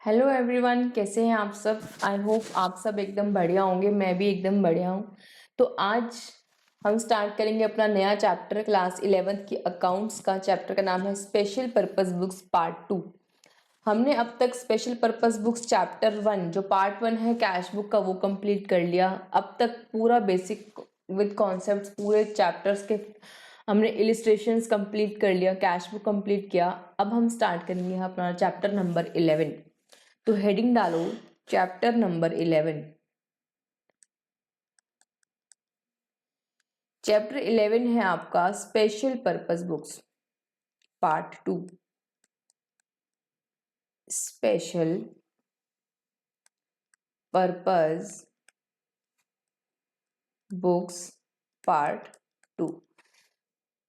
Hello everyone, कैसे हैं आप सब। आई होप आप सब एकदम बढ़िया होंगे। मैं भी एकदम बढ़िया हूँ। तो आज हम स्टार्ट करेंगे अपना नया चैप्टर क्लास 11th की अकाउंट्स का। चैप्टर का नाम है स्पेशल पर्पस बुक्स पार्ट 2। हमने अब तक स्पेशल पर्पस बुक्स चैप्टर 1 जो पार्ट 1 है कैश बुक का वो कंप्लीट कर लिया। अब तक पूरा बेसिक विद कॉन्सेप्ट्स पूरे चैप्टर्स के हमने इलिस्ट्रेशंस कंप्लीट कर लिया, कैश बुक कंप्लीट किया। अब हम स्टार्ट करेंगे अपना चैप्टर नंबर 11। तो हेडिंग डालो चैप्टर नंबर 11। चैप्टर 11 है आपका special purpose books part 2। Special purpose books part 2।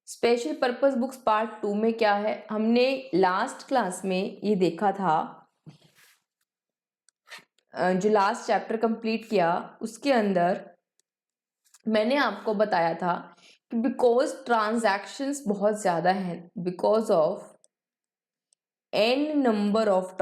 Special purpose books part 2 में क्या है, हमने लास्ट क्लास में ये देखा था, जो लास्ट चैप्टर कंप्लीट किया उसके अंदर मैंने आपको बताया था कि बिकॉज ट्रांजैक्शंस बहुत ज़्यादा हैं, because of an number of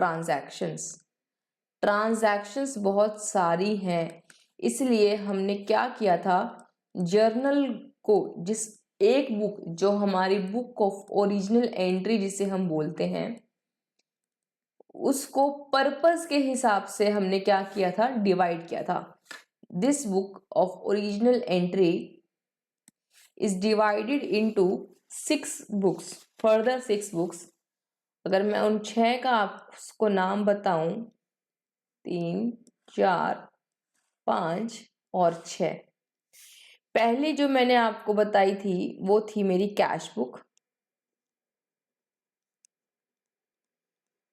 transactions बहुत सारी हैं, इसलिए हमने क्या किया था, जर्नल को, जिस एक बुक जो हमारी बुक ऑफ ओरिजिनल एंट्री जिसे हम बोलते हैं, उसको पर्पस के हिसाब से हमने क्या किया था, डिवाइड किया था। This book of original entry is divided into 6 books, further 6 books. अगर मैं उन 6 का आपको नाम बताऊं, 3, 4, 5 और 6। पहली जो मैंने आपको बताई थी वो थी मेरी कैश बुक,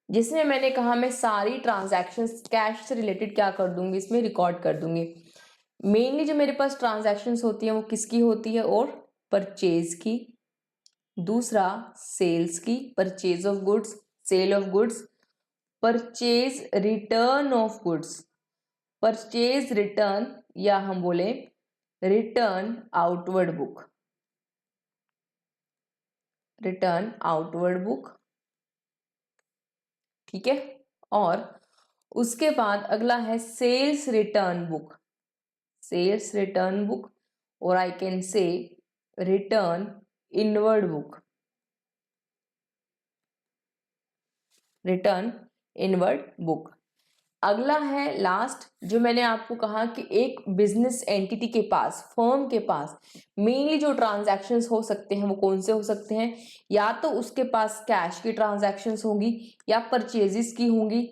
जिसमें मैंने कहा मैं सारी ट्रांजैक्शंस कैश से रिलेटेड क्या कर दूंगी, इसमें रिकॉर्ड कर दूंगी। मेनली जो मेरे पास ट्रांजैक्शंस होती हैं वो किसकी होती है, और परचेज की, दूसरा सेल्स की, purchase of goods, sale of goods, purchase return of goods, purchase return, या हम बोले return outward book, return outward book, ठीक है। और उसके बाद अगला है sales return book, sales return book, और I can say return inward book, return inward book. अगला है लास्ट, जो मैंने आपको कहा कि एक बिजनेस एंटिटी के पास, फर्म के पास मेनली जो ट्रांजैक्शंस हो सकते हैं वो कौन से हो सकते हैं, या तो उसके पास कैश की ट्रांजैक्शंस होंगी या परचेजेस की होंगी,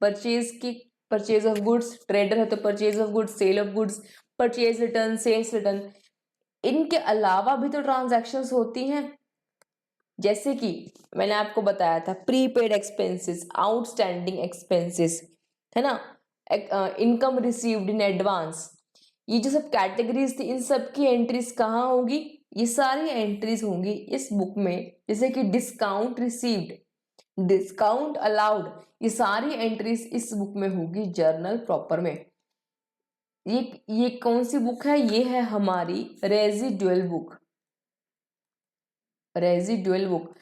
परचेज की, परचेज ऑफ गुड्स, ट्रेडर है तो purchase of goods, sale of goods, purchase return, sales return. इनके अलावा भी तो ट्रांजैक्शंस होती हैं, जैसे कि मैंने आपको बताया था प्रीपेड एक्सपेंसेस, आउटस्टैंडिंग एक्सपेंसेस, है ना, इनकम रिसीव्ड इन एडवांस। ये जो सब कैटेगरीज थी, इन सब की एंट्रीज कहाँ होगी, ये सारी एंट्रीज होंगी इस बुक में। जैसे कि डिस्काउंट रिसीव्ड, डिस्काउंट अलाउड, ये सारी एंट्रीज इस बुक में होगी जर्नल प्रॉपर में। ये कौन सी बुक है, ये है हमारी residual book, residual book.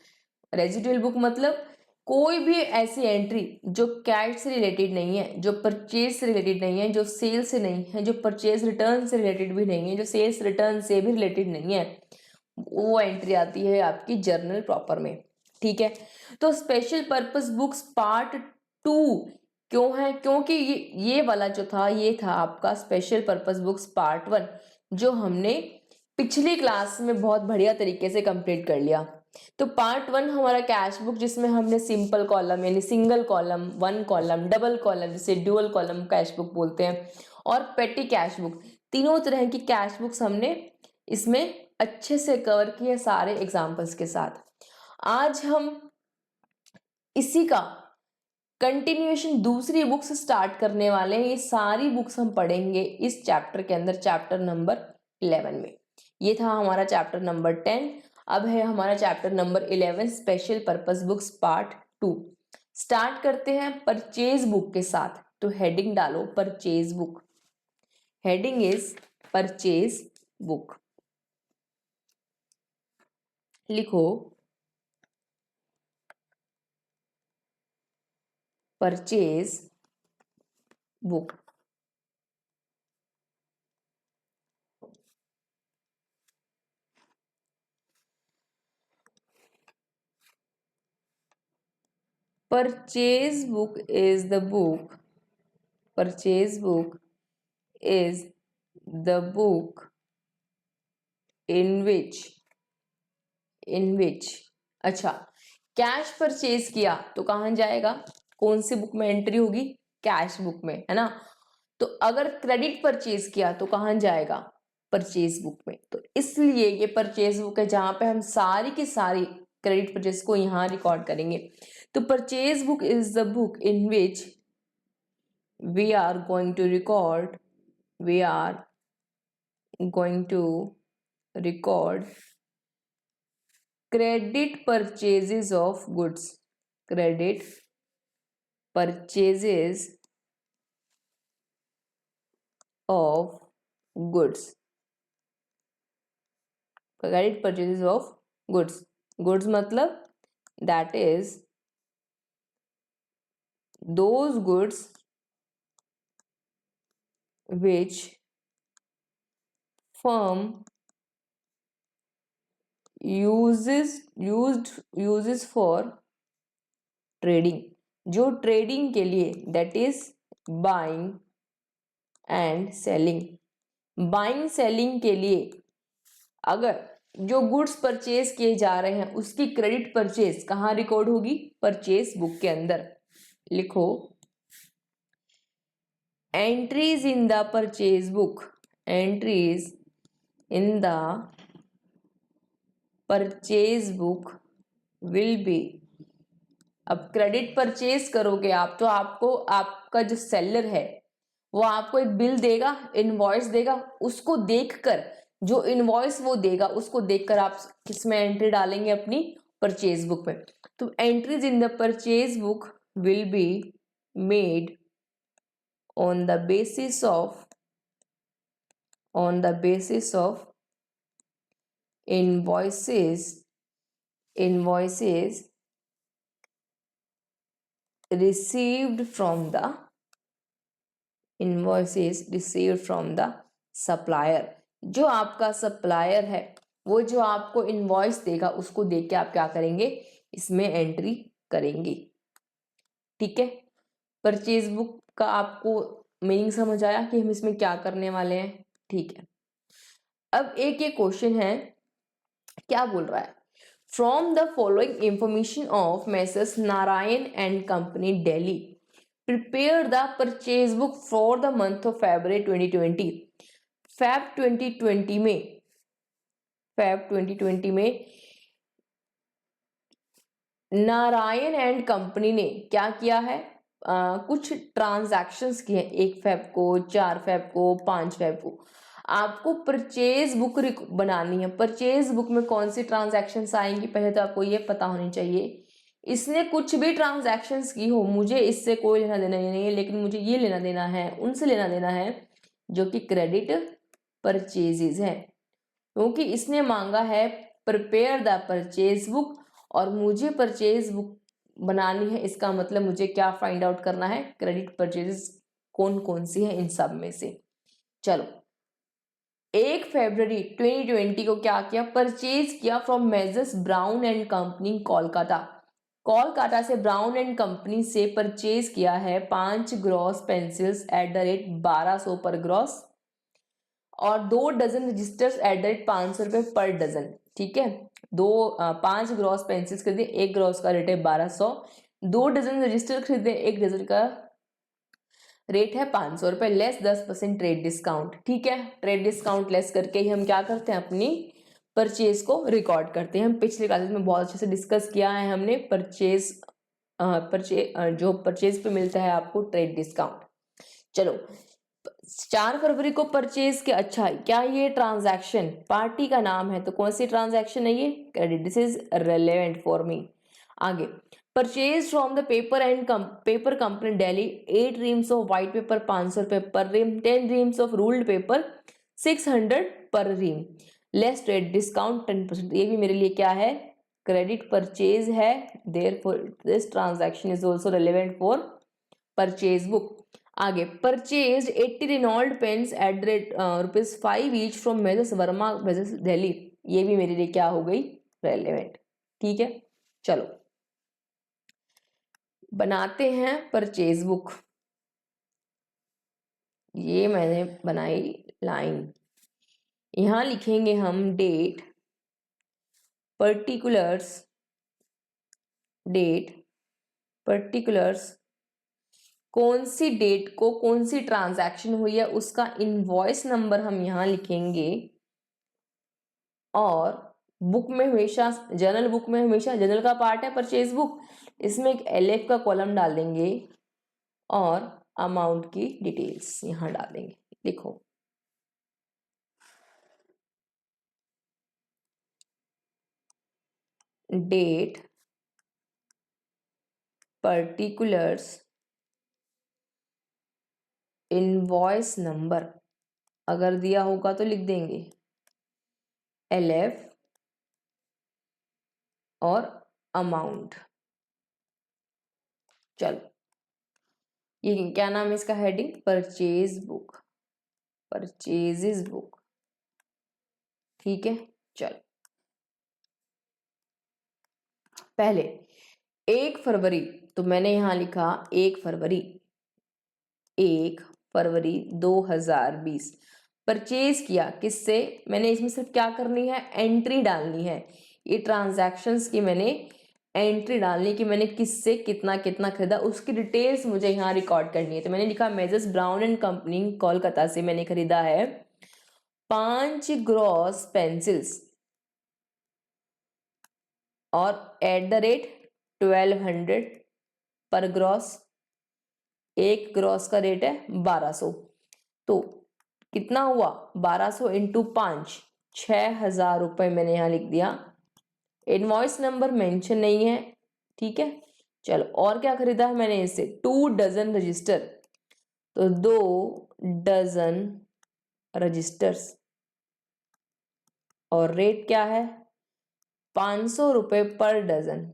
Residual book मतलब कोई भी ऐसी एंट्री जो कैश से रिलेटेड नहीं है, जो परचेज से रिलेटेड नहीं है, जो सेल से नहीं है, जो परचेज रिटर्न से रिलेटेड भी नहीं है, जो सेल्स रिटर्न से भी रिलेटेड नहीं है, वो एंट्री आती है आपकी जर्नल प्रॉपर में, ठीक है। तो स्पेशल पर्पस बुक्स पार्ट 2 क्यों है, क्योंकि ये वाला जो था ये था आपका स्पेशल पर्पस बुक्स पार्ट 1, जो हमने पिछली क्लास में बहुत बढ़िया तरीके से कंप्लीट कर लिया। तो पार्ट 1 हमारा कैश बुक, जिसमें हमने सिंपल कॉलम यानी single column, one column, double column जिसे ड्यूअल कॉलम कैश बुक बोलते हैं, और पेटी कैश बुक, तीनों तरह की कैश बुक्स हमने इसमें अच्छे से कवर किए सारे एग्जाम्पल्स के साथ। आज हम इसी का कंटिन्यूएशन दूसरी बुक्स स्टार्ट करने वाले हैं। ये सारी बुक्स हम पढ़ेंगे इस चैप्टर के अंदर, चैप्टर नंबर 11 में। ये था हमारा चैप्टर नंबर 10, अब है हमारा chapter number 11 special purpose books part 2। Start करते हैं परचेज बुक के साथ। तो हेडिंग डालो purchase book, heading is purchase book, लिखो purchase book. Purchase book is the book. Purchase book is the book in which अच्छा, कैश परचेज किया तो कहाँ जाएगा, कौन सी बुक में एंट्री होगी, कैश बुक में, है ना। तो अगर क्रेडिट परचेज किया तो कहाँ जाएगा, परचेज बुक में। तो इसलिए ये परचेज बुक है जहां पे हम सारी की सारी क्रेडिट परचेज को यहाँ रिकॉर्ड करेंगे। तो purchase book is the book in which we are going to record credit purchases of goods. Credit purchases of goods. Credit purchases of goods. Goods मतलब that is those goods which firm uses for trading, जो trading के लिए, that is buying and selling, buying selling के लिए अगर जो goods purchase किए जा रहे हैं उसकी क्रेडिट परचेज कहाँ रिकॉर्ड होगी, परचेज बुक के अंदर। लिखो entries in the purchase book, entries in the purchase book will be. अब क्रेडिट परचेज करोगे आप तो आपको आपका जो सेलर है वो आपको एक बिल देगा, इनवॉइस देगा, उसको देखकर जो इनवॉइस वो देगा उसको देखकर आप किसमें एंट्री डालेंगे, अपनी परचेज बुक में। तो entries in the purchase book will be made on the basis of invoices received from the supplier। जो आपका सप्लायर है वो जो आपको इनवॉइस देगा उसको देख के आप क्या करेंगे, इसमें एंट्री करेंगे। ठीक है, परचेज बुक का आपको मीनिंग समझ आया कि हम इसमें क्या करने वाले हैं। ठीक है, अब एक ये क्वेश्चन है, क्या बोल रहा है, from the following information of messrs Narayan and company Delhi prepare the purchase book for the month of February 2020। Feb 2020 में नारायण एंड कंपनी ने क्या किया है, कुछ ट्रांजैक्शंस किए हैं, 1 फेब को, 4 फेब को, 5 फेब को। आपको परचेज बुक बनानी है। परचेज बुक में कौन सी ट्रांजैक्शंस आएंगी, पहले तो आपको ये पता होनी चाहिए। इसने कुछ भी ट्रांजैक्शंस की हो, मुझे इससे कोई लेना देना नहीं है, लेकिन मुझे ये लेना देना है, उनसे लेना देना है जो कि क्रेडिट परचेजेस है, क्योंकि इसने मांगा है प्रिपेयर द परचेज बुक और मुझे परचेज बुक बनानी है। इसका मतलब मुझे क्या फाइंड आउट करना है, क्रेडिट परचेजेस कौन कौन सी है इन सब में से। चलो, 1 फरवरी 2020 को क्या किया, परचेज किया from Messrs Brown and company Kolkata से ब्राउन एंड कंपनी से परचेज किया है 5 gross pencils at the rate 1200 per gross और 2 dozen registers at the rate 500 रुपये पर डजन। ठीक है, 5 ग्रॉस पेंसिल्स खरीदे, 1 ग्रॉस का रेट है 1200, 2 डजन रजिस्टर खरीदे, 1 डजन का रेट है 500 रुपये, लेस 10% ट्रेड डिस्काउंट। ठीक है, ट्रेड डिस्काउंट लेस करके ही हम क्या करते हैं, अपनी परचेज को रिकॉर्ड करते हैं। हम पिछले क्लासेस में बहुत अच्छे से डिस्कस किया है हमने जो परचेज पे मिलता है आपको ट्रेड डिस्काउंट। चलो, 4 फरवरी को परचेज के, अच्छा क्या ये ट्रांजैक्शन पार्टी का नाम है, तो कौन सी ट्रांजैक्शन है ये, credit, this is relevant for me. आगे, purchase from the paper company Delhi 8 reams of white paper 500 रुपये per ream, 10 reams of ruled paper 600 per रीम, less trade discount 10%। ये भी मेरे लिए क्या है, क्रेडिट परचेज है, therefore this transaction is also relevant for purchase book. आगे purchase 80 Reynold pens at the rate ₹5 each from messrs Verma brothers Delhi. ये भी मेरे लिए क्या हो गई, रेलेवेंट। ठीक है, चलो बनाते हैं परचेज बुक। ये मैंने बनाई लाइन, यहां लिखेंगे हम डेट पर्टिकुलर्स, कौन सी डेट को कौन सी ट्रांजैक्शन हुई है उसका इनवॉइस नंबर हम यहां लिखेंगे। और बुक में हमेशा, जर्नल बुक में हमेशा, जर्नल का पार्ट है परचेज बुक, इसमें एक LF का कॉलम डाल देंगे और अमाउंट की डिटेल्स यहां डाल देंगे। लिखो डेट पर्टिकुलर्स इनवॉइस नंबर, अगर दिया होगा तो लिख देंगे LF और अमाउंट। चलो ये क्या नाम है इसका, heading purchase book, purchases book. ठीक है, चलो पहले 1 फरवरी, तो मैंने यहां लिखा 1 फरवरी 2020 परचेज किया किससे, मैंने इसमें सिर्फ क्या करनी है, एंट्री डालनी है। ये ट्रांजैक्शंस की मैंने एंट्री डालनी कि मैंने किससे कितना कितना खरीदा, उसकी डिटेल्स मुझे यहाँ रिकॉर्ड करनी है। तो मैंने लिखा measures Brown and company Kolkata से मैंने खरीदा है 5 ग्रॉस पेंसिल्स और eight the rate 1200 per gross, एक ग्रॉस का रेट है 1200, तो कितना हुआ 1200 इंटू 5, 6000 रुपए मैंने यहाँ लिख दिया। इनवॉइस नंबर मेंशन नहीं है। ठीक है, चलो और क्या खरीदा है मैंने इससे, 2 डजन रजिस्टर, तो 2 डजन रजिस्टर्स और रेट क्या है 500 रुपए पर डजन।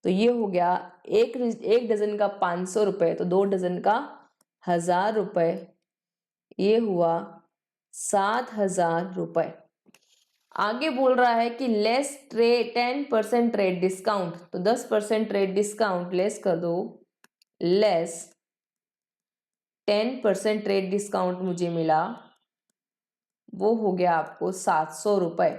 तो ये हो गया एक डजन का 500 रुपए, तो 2 डजन का 1000 रुपए, ये हुआ 7000 रुपए। आगे बोल रहा है कि लेस 10% ट्रेड डिस्काउंट, तो 10% ट्रेड डिस्काउंट लेस कर दो, लेस 10% ट्रेड डिस्काउंट मुझे मिला, वो हो गया आपको 700 रुपए।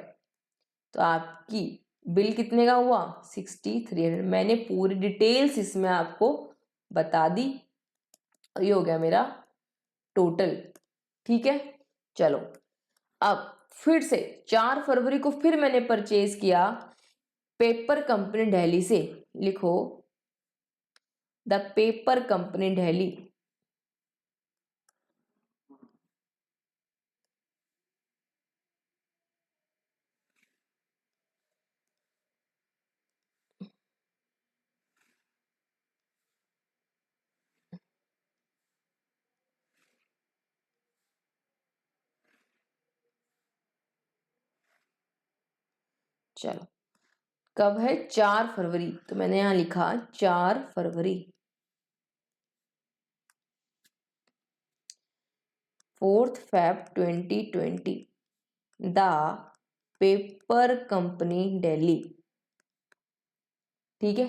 तो आपकी बिल कितने का हुआ 6300। मैंने पूरी डिटेल्स इसमें आपको बता दी, ये हो गया मेरा टोटल। ठीक है, चलो अब फिर से 4 फरवरी को फिर मैंने परचेज किया पेपर कंपनी दिल्ली से। लिखो द पेपर कंपनी दिल्ली, चलो कब है 4 फरवरी, तो मैंने यहां लिखा 4 फरवरी 4th Feb 2020 the paper company Delhi. ठीक है,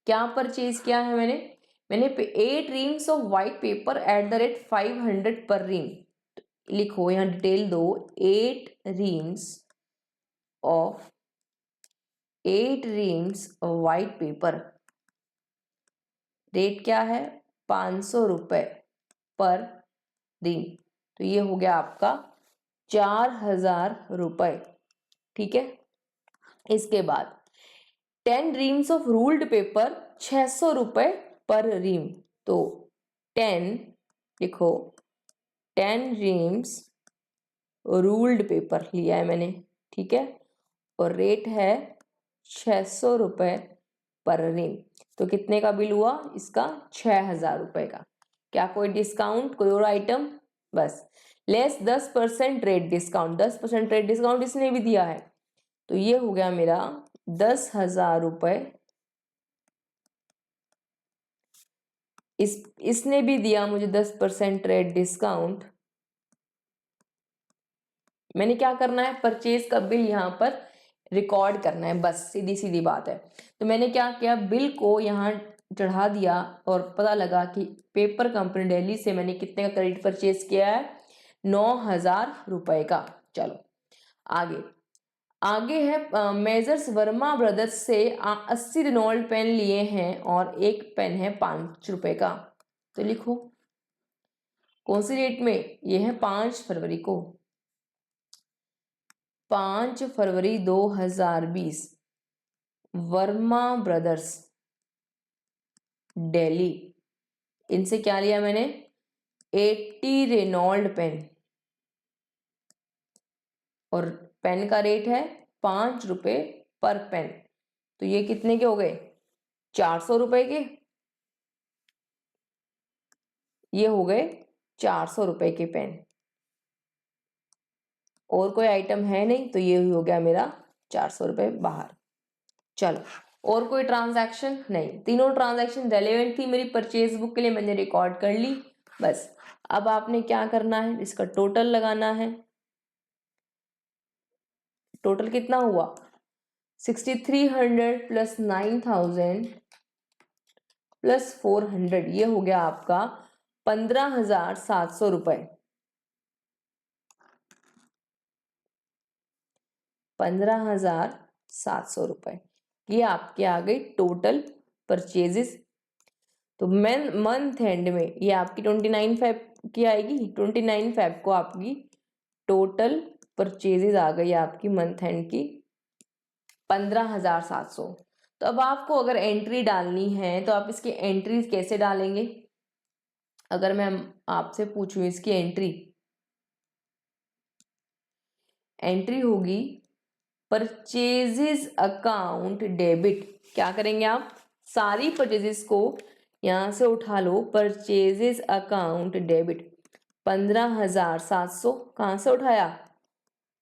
क्या परचेज किया है मैंने 8 reams of white paper eight the rate 500 पर रीम। लिखो यहाँ डिटेल दो, 8 reams of white paper, rate क्या है 500 रुपए पर रीम, तो ये हो गया आपका 4000 रुपए। ठीक है, इसके बाद 10 रीम्स ऑफ रूल्ड पेपर 600 रुपए पर रीम, तो 10 लिखो 10 रीम्स रूल्ड पेपर लिया है मैंने। ठीक है, और रेट है 600 रुपए पर रीम, तो कितने का बिल हुआ इसका 6000 रुपए का। क्या कोई डिस्काउंट, कोई और आइटम, बस less 10% rate discount, 10% rate discount इसने भी दिया है, तो ये हो गया मेरा 10,000 रुपए इसने भी दिया मुझे 10% ट्रेड डिस्काउंट। मैंने क्या करना है, परचेज का बिल यहाँ पर रिकॉर्ड करना है, बस सीधी सीधी बात है। तो मैंने क्या किया, बिल को यहाँ चढ़ा दिया और पता लगा कि पेपर कंपनी दिल्ली से मैंने कितने का क्रेडिट परचेज किया है, 9,000 रुपए का। चलो आगे आगे है मेजर्स वर्मा ब्रदर्स से 80 रेनॉल्ड पेन लिए हैं और एक पेन है 5 रुपए का। तो लिखो कौन सी डेट में, ये है 5 फरवरी को, 5 फरवरी 2020, वर्मा ब्रदर्स दिल्ली। इनसे क्या लिया मैंने, 80 रेनॉल्ड पेन और पेन का रेट है 5 रुपए पर पेन। तो ये कितने के हो गए, 400 रुपए के। ये हो गए 400 रुपए के पेन। और कोई आइटम है नहीं, तो ये हो गया मेरा 400 रुपए बाहर। चलो और कोई ट्रांजैक्शन नहीं, तीनों ट्रांजैक्शन रेलेवेंट थी मेरी परचेज बुक के लिए, मैंने रिकॉर्ड कर ली। बस अब आपने क्या करना है, इसका टोटल लगाना है। टोटल कितना हुआ, 6300 प्लस 9000 प्लस 400, ये हो गया आपका 15,700 रुपए। 15,700 रुपए ये आपके आ गई टोटल परचेजेस। तो मंथ एंड में ये आपकी 29 फेब की आएगी, 29 फेब को आपकी टोटल परचेजेस आ गई आपकी मंथ एंड की 15,700। तो अब आपको अगर एंट्री डालनी है तो आप इसकी एंट्रीज कैसे डालेंगे, अगर मैं आपसे पूछूं इसकी एंट्री होगी परचेजेस अकाउंट डेबिट। क्या करेंगे आप, सारी परचेजेस को यहां से उठा लो, परचेजेस अकाउंट डेबिट 15,700 कहां से उठाया,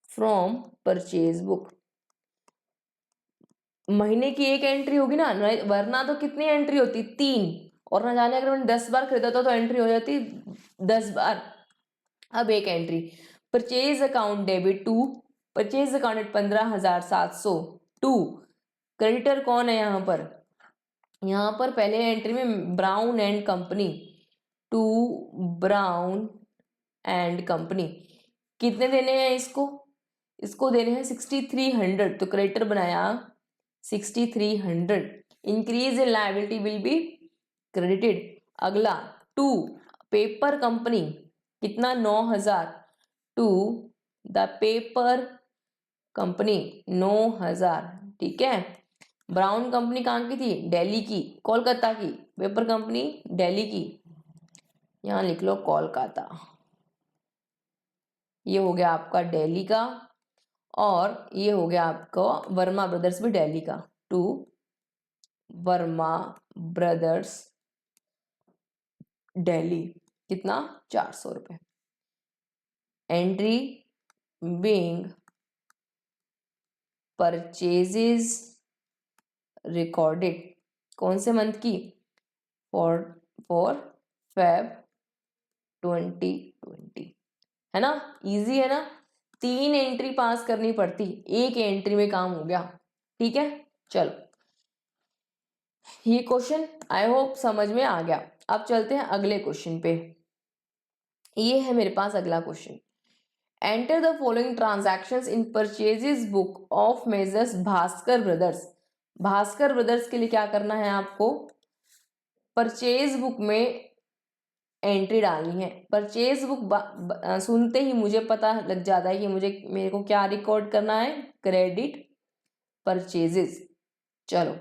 फ्रॉम परचेज बुक। महीने की एक एंट्री होगी ना, वरना तो कितनी एंट्री होती, 3, और ना जाने अगर मैंने 10 बार खरीदा था तो एंट्री हो जाती 10 बार। अब एक entry, purchase account debit to purchase account 15,700 to creditor कौन है यहाँ पर, यहाँ पर पहले एंट्री में Brown and company, to Brown and company. कितने देने हैं इसको देने हैं 6300, तो क्रेडिटर बनाया 6300। Increase in liability will be credited. अगला टू पेपर कंपनी, कितना 9,000, टू द पेपर कंपनी 9,000, ठीक है। ब्राउन कंपनी कहाँ की थी, दिल्ली की, कोलकाता की, पेपर कंपनी दिल्ली की, यहाँ लिख लो कोलकाता। ये हो गया आपका दिल्ली का, और ये हो गया आपका वर्मा ब्रदर्स भी दिल्ली का, टू वर्मा ब्रदर्स दिल्ली, कितना 400 रुपए। एंट्री बीइंग परचेजेस रिकॉर्डेड, कौन से मंथ की, फॉर फेब 2020, है ना, इजी है ना। 3 एंट्री पास करनी पड़ती, एक एंट्री में काम हो गया, ठीक है। चलो ये क्वेश्चन आई होप समझ में आ गया। अब चलते हैं अगले क्वेश्चन पे। ये है मेरे पास अगला question, enter the following transactions in purchases book of measures Bhaskar brothers. Bhaskar brothers के लिए क्या करना है आपको, परचेज बुक में एंट्री डालनी है। परचेज बुक सुनते ही मुझे पता लग जाता है कि मेरे को क्या रिकॉर्ड करना है, क्रेडिट परचेजेस। चलो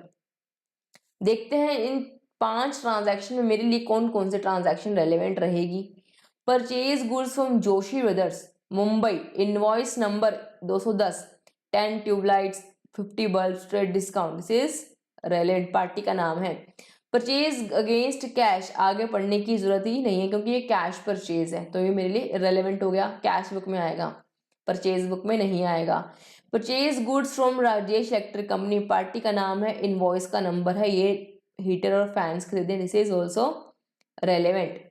देखते हैं इन 5 ट्रांजैक्शन में मेरे लिए कौन कौन से ट्रांजैक्शन रेलेवेंट रहेगी। Purchase goods from Joshi brothers Mumbai, invoice number 210, 10 tubelights, 50 bulb, trade discount, this is relevant, party का नाम है। परचेज अगेंस्ट कैश, आगे पढ़ने की जरूरत ही नहीं है क्योंकि ये कैश परचेज है, तो ये मेरे लिए रेलेवेंट हो गया, कैश बुक में आएगा, परचेज बुक में नहीं आएगा। Purchase goods from Rajesh electric company, party का नाम है, इनवॉइस का नंबर है, ये हीटर और फैंस खरीदे, दिस इज ऑल्सो रेलेवेंट।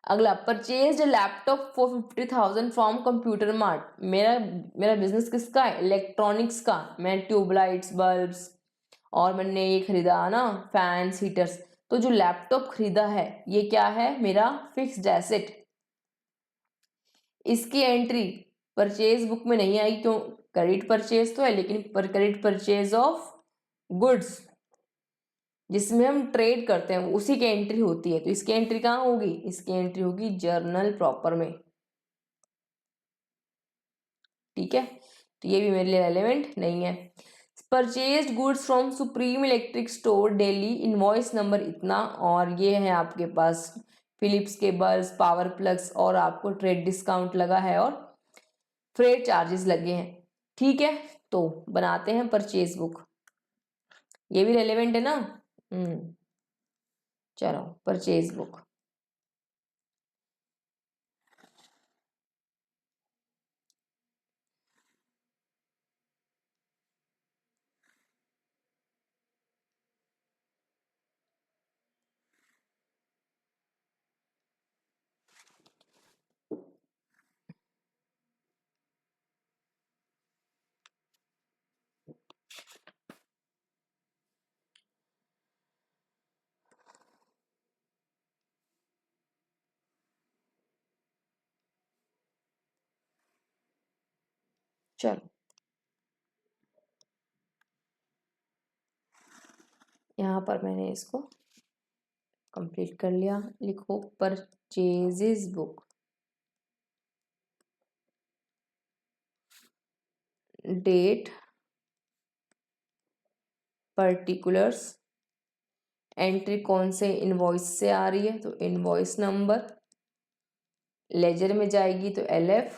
अगला, purchase laptop for 50,000 from computer mart. मेरा बिजनेस किसका है? इलेक्ट्रॉनिक्स का। मैं ट्यूबलाइट्स, बल्ब्स और मैंने ये खरीदा ना, फैंस, हीटर्स। तो जो लैपटॉप खरीदा है ये क्या है? मेरा फिक्स्ड एसेट। इसकी एंट्री परचेज बुक में नहीं आई, क्यों? क्रेडिट परचेज तो है, लेकिन क्रेडिट परचेज ऑफ गुड्स जिसमें हम ट्रेड करते हैं उसी की एंट्री होती है। तो इसकी एंट्री कहाँ होगी? इसकी एंट्री होगी जर्नल प्रॉपर में। ठीक है, तो ये भी मेरे लिए रेलेवेंट नहीं है। Purchased goods from supreme electric store Delhi, invoice number इतना, और ये है आपके पास फिलिप्स के बल्ब्स, पावर प्लग्स, और आपको ट्रेड डिस्काउंट लगा है और फ्रेट चार्जेस लगे हैं। ठीक है, तो बनाते हैं परचेज बुक। ये भी रेलेवेंट है ना? चलो, परचेज बुक। चलो, यहाँ पर मैंने इसको कंप्लीट कर लिया। लिखो purchases book, date, particulars, entry कौन से इनवॉइस से आ रही है? तो इनवॉइस नंबर, लेजर में जाएगी तो LF,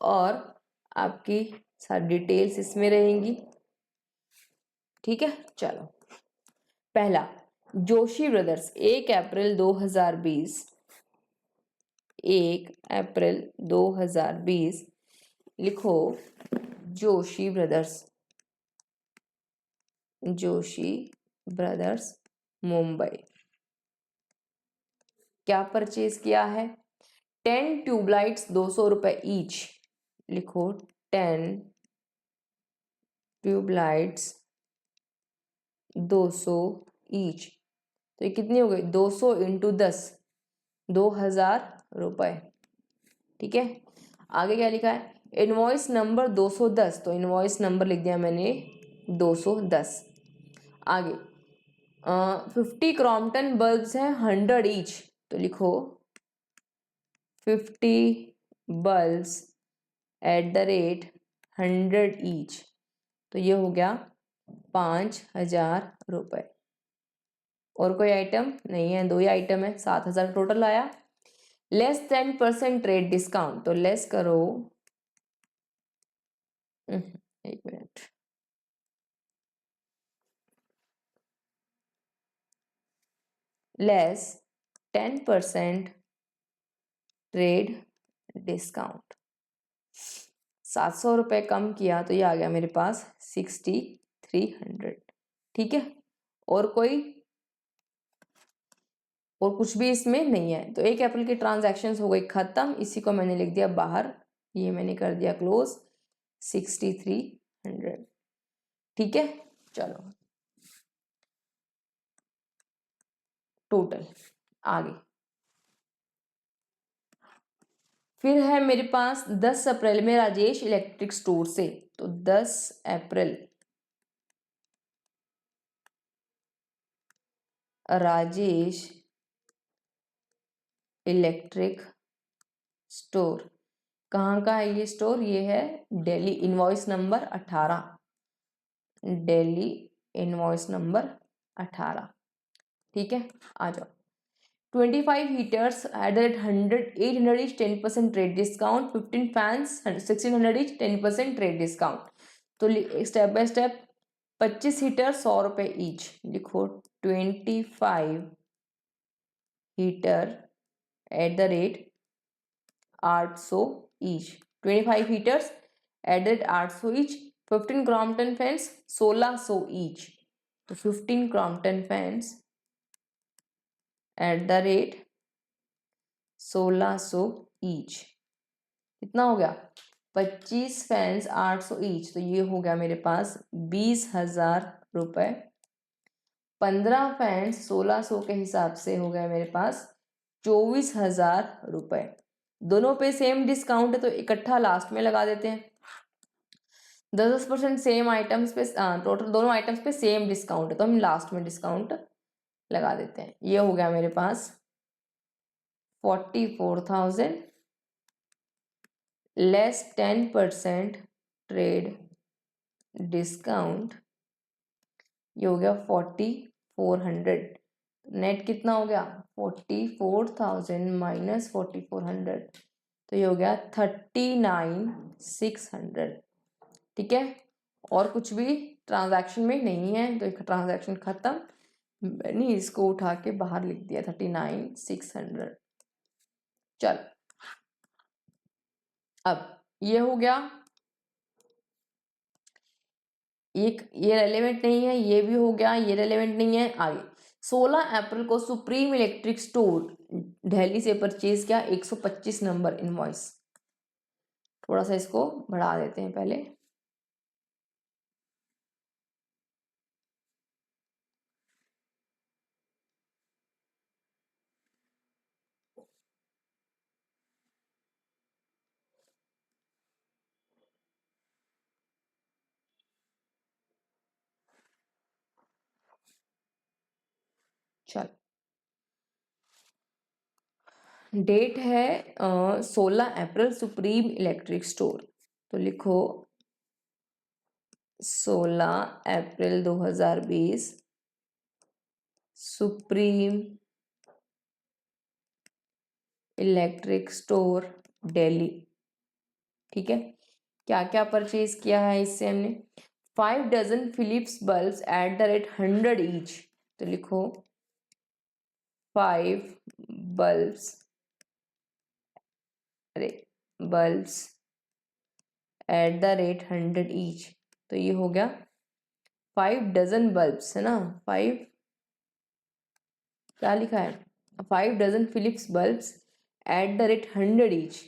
और आपकी सारी डिटेल्स इसमें रहेंगी। ठीक है, चलो। पहला, जोशी ब्रदर्स, 1 अप्रैल 2020, 1 अप्रैल 2020। लिखो जोशी ब्रदर्स, जोशी ब्रदर्स मुंबई। क्या परचेज किया है? 10 ट्यूबलाइट्स 200 रुपये ईच। लिखो 10 ट्यूबलाइट्स 200 ईच। तो ये कितनी हो गई? 200 इंटू 10, 2,000 रुपये। ठीक है, आगे क्या लिखा है? इनवॉइस नंबर 210, तो इनवॉइस नंबर लिख दिया मैंने 210। आगे 50 क्रॉम्पटन बल्ब्स हैं 100 ईच, तो लिखो 50 बल्ब्स @100 ईच। तो ये हो गया 5,000 रुपये। और कोई आइटम नहीं है, 2 ही आइटम है, 7,000 टोटल आया। लेस 10% ट्रेड डिस्काउंट, तो लेस करो, एक मिनट, लेस 10% ट्रेड डिस्काउंट। 700 रुपये कम किया तो ये आ गया मेरे पास 6,300। ठीक है, और कुछ भी इसमें नहीं है। तो 1 अप्रैल की ट्रांजैक्शंस हो गई खत्म, इसी को मैंने लिख दिया बाहर, ये मैंने कर दिया क्लोज, 6,300। ठीक है, चलो टोटल आगे। फिर है मेरे पास 10 अप्रैल में राजेश इलेक्ट्रिक स्टोर से, तो 10 अप्रैल राजेश इलेक्ट्रिक स्टोर। कहाँ का है ये स्टोर? ये है Delhi, invoice number 18, Delhi invoice number 18। ठीक है, आ जाओ। 25 heaters @100 800 each 10% trade discount, 15 fans 1600 each 10% trade discount. तो स्टेप बाय स्टेप, 25 हीटर 100 रुपये ईच। लिखो 25 heater @800 each, 25 heaters @800 each. 15 Crompton fans 1600 each, तो 15 क्रॉम्पटन फैंस @1600 ईच। कितना हो गया? 25 फैंस 800 ईच, तो ये हो गया मेरे पास 20,000 रुपये। 15 फैंस 1600 के हिसाब से हो गया मेरे पास 24,000 रुपये। दोनों पे सेम डिस्काउंट है तो इकट्ठा लास्ट में लगा देते हैं। 10% सेम आइटम्स पे, टोटल दोनों आइटम्स पे सेम डिस्काउंट है तो हम लास्ट में डिस्काउंट लगा देते हैं। ये हो गया मेरे पास 44,000 लेस 10% ट्रेड डिस्काउंट, ये हो गया 4400। नेट कितना हो गया? 44,000 माइनस 4400, तो ये हो गया 39,600। ठीक है, और कुछ भी ट्रांजैक्शन में नहीं है तो एक ट्रांजैक्शन खत्म। मैंने इसको उठा के बाहर लिख दिया 39,600। चल, अब ये हो गया, एक ये रेलेवेंट नहीं है, ये भी हो गया, ये रेलेवेंट नहीं है। आगे 16 अप्रैल को सुप्रीम इलेक्ट्रिक स्टोर दिल्ली से परचेज किया 125 नंबर इनवॉइस। थोड़ा सा इसको बढ़ा देते हैं पहले। चल, डेट है 16 अप्रैल सुप्रीम इलेक्ट्रिक स्टोर, तो लिखो 16 अप्रैल 2020 सुप्रीम इलेक्ट्रिक स्टोर दिल्ली। ठीक है, क्या क्या परचेज किया है इससे हमने? 5 डजन फिलिप्स बल्ब्स @100 ईच, तो लिखो 5 बल्ब्स, अरे बल्ब्स @100 ईच, तो ये हो गया 5 डजन बल्ब्स, है ना। 5, क्या लिखा है? 5 डजन फिलिप्स बल्ब्स @100 ईच,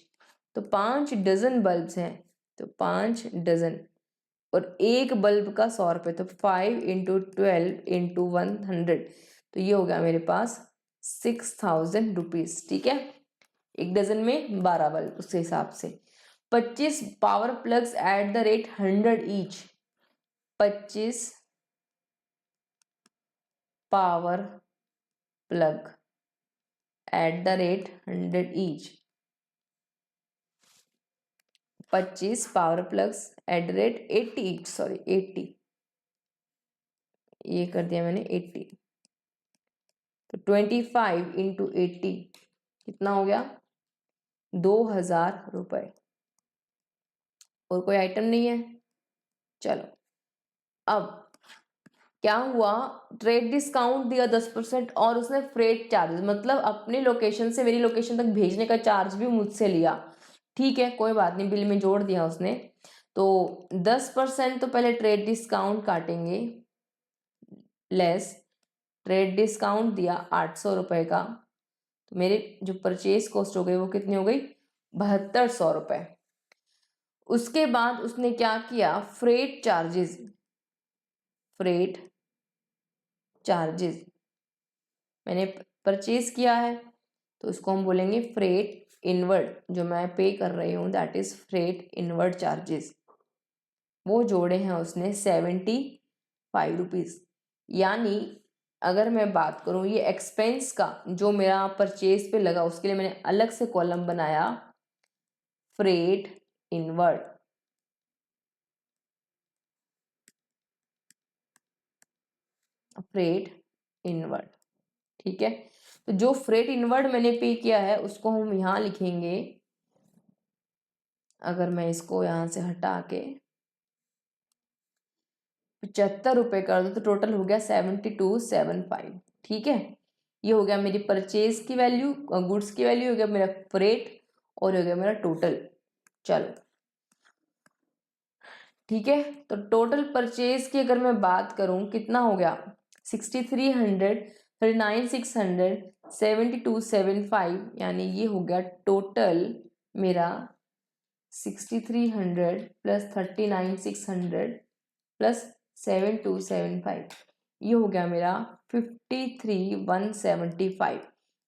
तो 5 डजन बल्ब्स हैं, तो 5 डजन, और एक बल्ब का 100 रुपये, तो 5 × 12 × 100, तो ये हो गया मेरे पास 6,000 रुपीज़। ठीक है, एक डजन में 12 बल्ब, उसके हिसाब से। 25 power plugs @100 each, 25 power plug @100 each, 25 power plugs @80 each, sorry 80, ये कर दिया मैंने 80, तो 25 × 80 कितना हो गया? 2,000 रुपये। और कोई आइटम नहीं है। चलो, अब क्या हुआ? ट्रेड डिस्काउंट दिया 10% और उसने फ्रेट चार्ज, मतलब अपनी लोकेशन से मेरी लोकेशन तक भेजने का चार्ज भी मुझसे लिया। ठीक है, कोई बात नहीं, बिल में जोड़ दिया उसने। तो 10% तो पहले ट्रेड डिस्काउंट काटेंगे, लेस ट्रेड डिस्काउंट दिया 800 रुपये का, तो मेरे जो परचेज कॉस्ट हो गई वो कितनी हो गई? 7200 रुपये। उसके बाद उसने क्या किया? फ्रेट चार्जेस, फ्रेट चार्जेस मैंने परचेज किया है तो उसको हम बोलेंगे फ्रेट इनवर्ड, जो मैं पे कर रही हूँ that is freight inward charges. वो जोड़े हैं उसने 75 रुपीज़। यानी अगर मैं बात करूँ ये एक्सपेंस का, जो मेरा परचेज पे लगा उसके लिए मैंने अलग से कॉलम बनाया फ्रेट इनवर्ड। फ्रेट इनवर्ड, ठीक है। तो जो फ्रेट इनवर्ड मैंने पे किया है उसको हम यहाँ लिखेंगे। अगर मैं इसको यहाँ से हटा के 75 रुपये कर दो तो टोटल हो गया 7275। ठीक है, ये हो गया मेरी परचेज की वैल्यू, गुड्स की वैल्यू, हो गया मेरा फ्रेट, और हो गया मेरा टोटल। चलो ठीक है, तो टोटल परचेज की अगर मैं बात करूं कितना हो गया? 6300 39,600, 72,75, यानी ये हो गया टोटल मेरा 6,300 प्लस 39,600 प्लस 7,275, ये हो गया मेरा 53,175,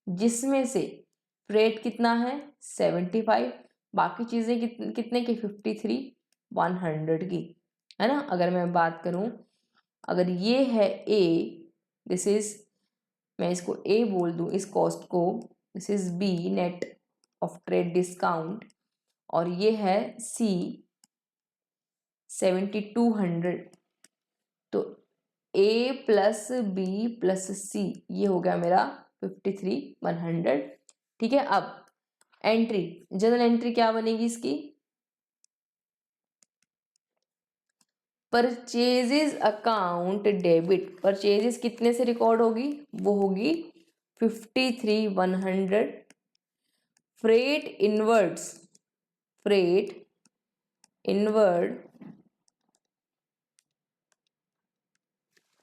जिसमें से फ्रेट कितना है 75, बाकी चीज़ें कितने की 53,100 की, है ना। अगर मैं बात करूं, अगर ये है ए, दिस इज, मैं इसको ए बोल दूं इस कॉस्ट को, this is B net of trade discount, और ये है सी 7,200, तो A plus B plus C, ये हो गया मेरा 53,100। ठीक है, अब एंट्री, जनरल एंट्री क्या बनेगी इसकी, परचेजेस अकाउंट डेबिट, परचेजेस कितने से रिकॉर्ड होगी, वो होगी 53,100, freight inwards, freight inward,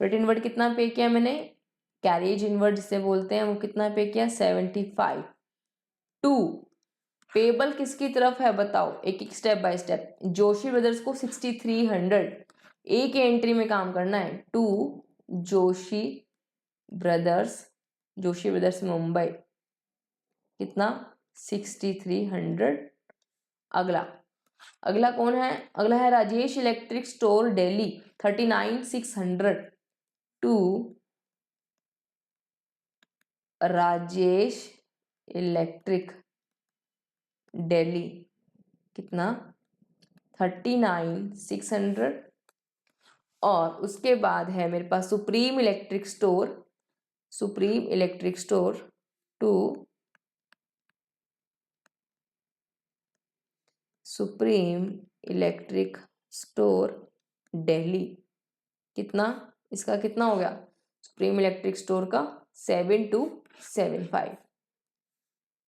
freight inward कितना पे किया मैंने, कैरेज इनवर्ड जिसे बोलते हैं, वो कितना पे किया 75। टू पेबल किसकी तरफ है बताओ, एक एक step by step. Joshi brothers को 6,300 एक एंट्री में काम करना है, to Joshi brothers, Joshi brothers Mumbai कितना 6,300। अगला, अगला कौन है, अगला है Rajesh electric store Delhi 39,600 to Rajesh electric Delhi कितना 39,600, और उसके बाद है मेरे पास supreme electric store, supreme electric store to supreme electric store Delhi, कितना, इसका कितना हो गया, सुप्रीम इलेक्ट्रिक स्टोर का 7,275।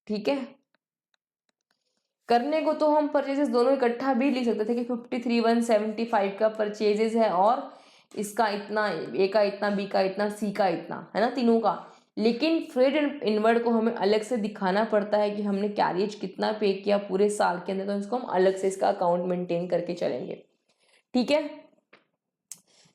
ठीक है, करने को तो हम परचेजेस दोनों इकट्ठा भी लिख सकते थे कि 53,175 का परचेजेस है, और इसका इतना, ए का इतना, बी का इतना, सी का इतना, है ना, तीनों का। लेकिन फ्रेट इनवर्ड को हमें अलग से दिखाना पड़ता है कि हमने कैरियज कितना पे किया पूरे साल के अंदर, तो इसको हम अलग से इसका अकाउंट मेंटेन करके चलेंगे। ठीक है,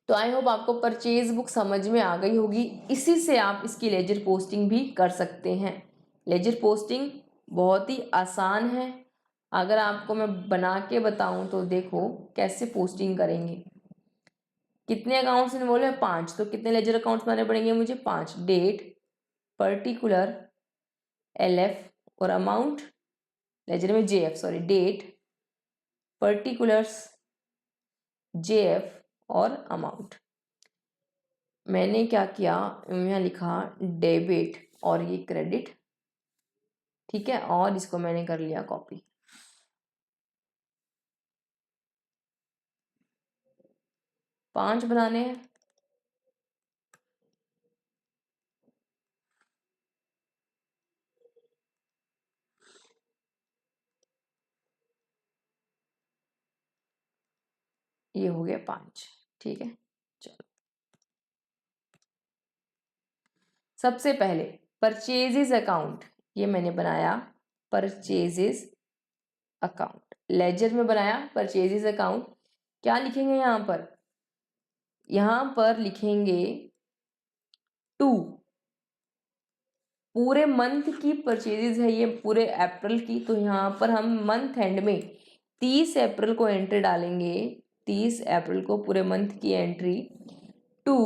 तो आई होप आपको परचेज बुक समझ में आ गई होगी। इसी से आप इसकी लेजर पोस्टिंग भी कर सकते हैं। लेजर पोस्टिंग बहुत ही आसान है, अगर आपको मैं बना के बताऊं तो देखो कैसे पोस्टिंग करेंगे। कितने अकाउंट्स इन्वॉल्व है, 5, तो कितने लेजर अकाउंट्स बनाने पड़ेंगे मुझे, 5। डेट, पर्टिकुलर, एलएफ और अमाउंट, लेजर में JF, sorry, date, particulars, JF और अमाउंट। मैंने क्या किया, यहाँ लिखा डेबिट और ये क्रेडिट, ठीक है, और इसको मैंने कर लिया कॉपी। पांच बनाने हैं, ये हो गया 5। ठीक है, चलो सबसे पहले परचेजेस अकाउंट, ये मैंने बनाया परचेजेस अकाउंट, लेजर में बनाया परचेजेस अकाउंट। क्या लिखेंगे यहाँ पर, यहाँ पर लिखेंगे 2, पूरे मंथ की परचेजेस है ये, पूरे अप्रैल की, तो यहाँ पर हम मंथ एंड में 30 अप्रैल को एंट्री डालेंगे, 30 अप्रैल को पूरे मंथ की entry, to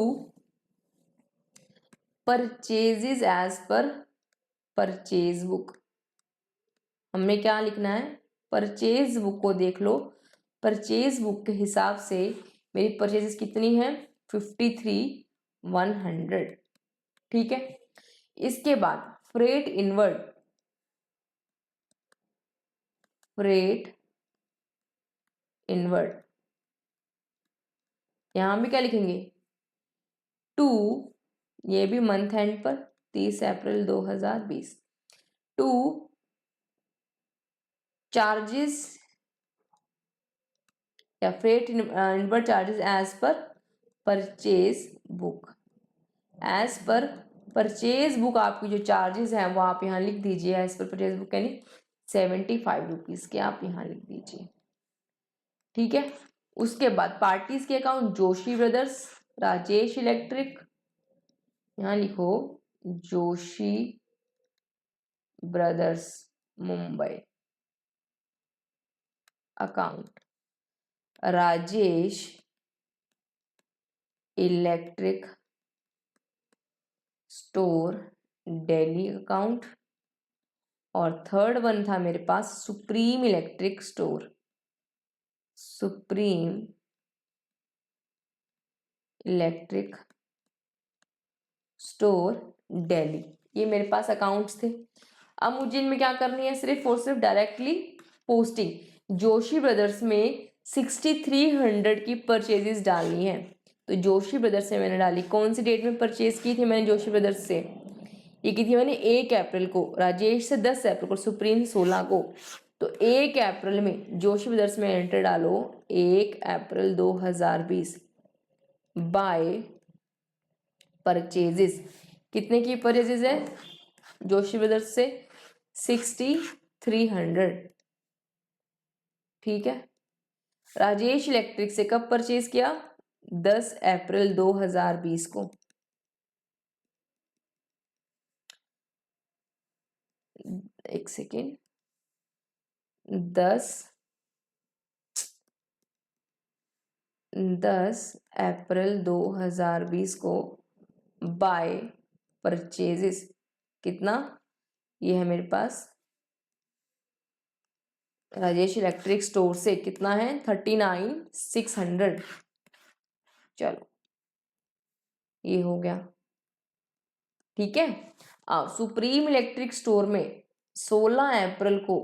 purchases as per purchase book. हमने क्या लिखना है, परचेज बुक को देख लो, परचेज बुक के हिसाब से मेरी परचेजेस कितनी है 53,100। ठीक है, इसके बाद फ्रेट इनवर्ड, फ्रेट इनवर्ड, यहां भी क्या लिखेंगे 2, ये भी मंथ एंड पर 30 अप्रैल 2020, टू चार्जेस या freight inward charges as per purchase book, as per purchase book आपकी जो चार्जेस हैं वो आप यहाँ लिख दीजिए एज पर परचेज बुक यानी 75 रुपीज़ के आप यहाँ लिख दीजिए। ठीक है, उसके बाद पार्टीज के account Joshi brothers, Rajesh electric, यहाँ लिखो Joshi brothers Mumbai account, Rajesh electric store Delhi account, और थर्ड वन था मेरे पास supreme electric store, supreme electric store Delhi. ये मेरे पास अकाउंट्स थे। अब मुझे इनमें क्या करनी है, सिर्फ और सिर्फ डायरेक्टली पोस्टिंग जोशी ब्रदर्स में 6300 की परचेजेस डालनी है। तो जोशी ब्रदर्स से मैंने डाली, कौन सी डेट में परचेज की थी मैंने जोशी ब्रदर्स से, ये की थी मैंने 1 अप्रैल को, राजेश से 10 अप्रैल को, सुप्रीम 16 को। तो 1 अप्रैल में जोशी ब्रदर्स में एंटर डालो 1 अप्रैल 2020 बाय परचेजेस। कितने की परचेजेस है जोशी ब्रदर्स से, 6300। ठीक है, राजेश इलेक्ट्रिक से कब परचेज किया, 10 अप्रैल 2020 को। एक सेकेंड, 10 अप्रैल 2020 को बाय परचेजेस कितना, ये है मेरे पास राजेश इलेक्ट्रिक स्टोर से कितना है 39,600। चलो ये हो गया। ठीक है, अब सुप्रीम इलेक्ट्रिक स्टोर में 16 अप्रैल को,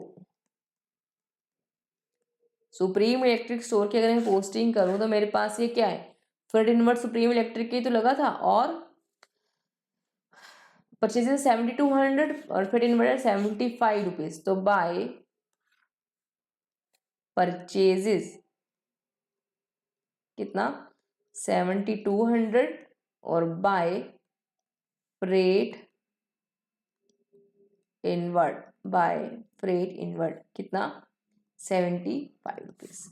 सुप्रीम इलेक्ट्रिक स्टोर की अगर मैं पोस्टिंग करूं तो मेरे पास ये क्या है, फ्रंट इनवर्ट सुप्रीम इलेक्ट्रिक की तो लगा था, और परचेजेस 7200 और फिर इन्वर्टर 75 रुपीज। तो बाय परचेजेस कितना 7200 और बाय फ्रेट इनवर्ट कितना 75 रुपीज।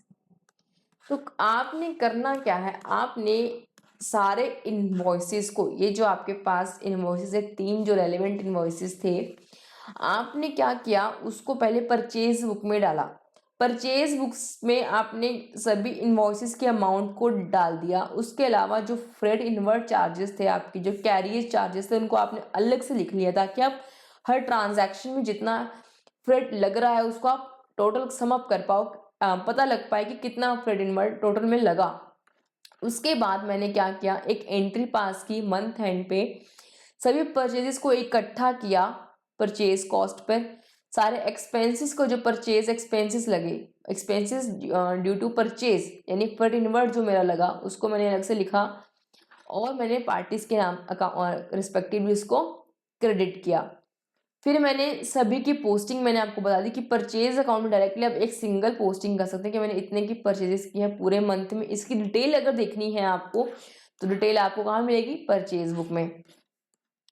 तो आपने करना क्या है, आपने सारे इनवॉइसेस को, ये जो आपके पास इनवॉइसेस है 3 जो रेलेवेंट इनवॉइसेस थे, आपने क्या किया उसको पहले परचेज बुक में डाला। परचेज बुक्स में आपने सभी इनवॉइसेस के अमाउंट को डाल दिया। उसके अलावा जो फ्रेट इनवर्ट चार्जेस थे, आपकी जो कैरियर चार्जेस थे, उनको आपने अलग से लिख लिया ताकि आप हर ट्रांजैक्शन में जितना फ्रेट लग रहा है उसको आप टोटल सम अप कर पाओ, पता लग पाए कि कितना फ्रेट इनवर्ट टोटल में लगा। उसके बाद मैंने क्या किया, एक एंट्री पास की मंथ एंड पे, सभी परचेजेस को इकट्ठा किया परचेज कॉस्ट पर, सारे एक्सपेंसेस को जो परचेज एक्सपेंसेस लगे, एक्सपेंसेस ड्यू टू परचेज यानी फ्रेट इनवर्ट जो मेरा लगा उसको मैंने अलग से लिखा, और मैंने पार्टीज के नाम रिस्पेक्टिवली उसको क्रेडिट किया। फिर मैंने सभी की पोस्टिंग मैंने आपको बता दी कि परचेज अकाउंट में डायरेक्टली आप एक सिंगल पोस्टिंग कर सकते हैं कि मैंने इतने की परचेजेस की है पूरे मंथ में। इसकी डिटेल अगर देखनी है आपको तो डिटेल आपको कहाँ मिलेगी, परचेज बुक में।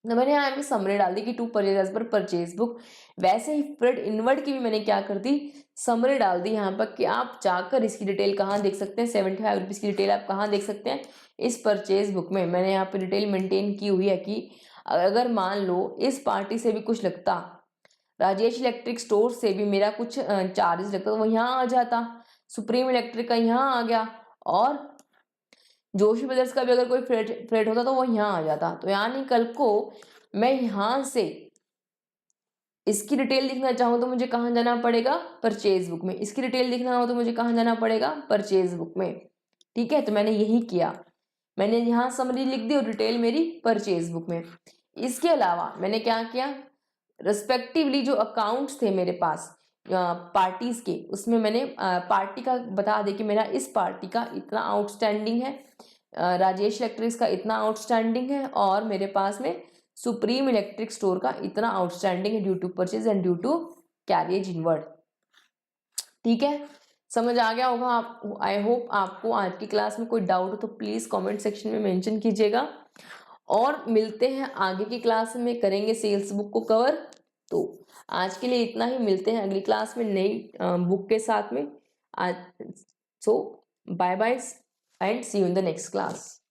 तो मैंने यहाँ पे समरी डाल दी कि 2 purchase as per purchase book. वैसे ही फ्रेट इनवर्ट की भी मैंने क्या कर दी, समरी डाल दी यहाँ पर कि आप जाकर इसकी डिटेल कहाँ देख सकते हैं, 75 रुपीज़ की डिटेल आप कहाँ देख सकते हैं, इस परचेज बुक में। मैंने यहाँ पर डिटेल मेंटेन की हुई है कि अगर मान लो इस पार्टी से भी कुछ लगता, राजेश इलेक्ट्रिक स्टोर से भी मेरा कुछ चार्जेस लगता तो वो यहाँ आ जाता, सुप्रीम इलेक्ट्रिक का यहाँ आ गया, और जोशी ब्रदर्स का भी अगर कोई फ्रेट होता तो वो यहाँ आ जाता। तो यानी कल को मैं यहाँ से इसकी डिटेल लिखना चाहूँ तो मुझे कहाँ जाना पड़ेगा, परचेज बुक में। इसकी डिटेल लिखना हो तो मुझे कहाँ जाना पड़ेगा, परचेज बुक में। ठीक है, तो मैंने यही किया, मैंने यहाँ समरी लिख दी और डिटेल मेरी परचेज बुक में। इसके अलावा मैंने क्या किया, रिस्पेक्टिवली जो अकाउंट्स थे मेरे पास पार्टीज के, उसमें मैंने पार्टी का बता दे कि मेरा इस पार्टी का इतना आउटस्टैंडिंग है, राजेश इलेक्ट्रिक्स का इतना आउटस्टैंडिंग है, और मेरे पास में सुप्रीम इलेक्ट्रिक स्टोर का इतना आउटस्टैंडिंग है due to purchase and due to carriage inward. ठीक है, समझ आ गया होगा आप। आई होप आपको आज की क्लास में कोई डाउट हो तो प्लीज कमेंट सेक्शन में मेंशन कीजिएगा। और मिलते हैं आगे की क्लास में, करेंगे सेल्स बुक को कवर। तो आज के लिए इतना ही, मिलते हैं अगली क्लास में नई बुक के साथ में। आज so bye bye and see you in the next class.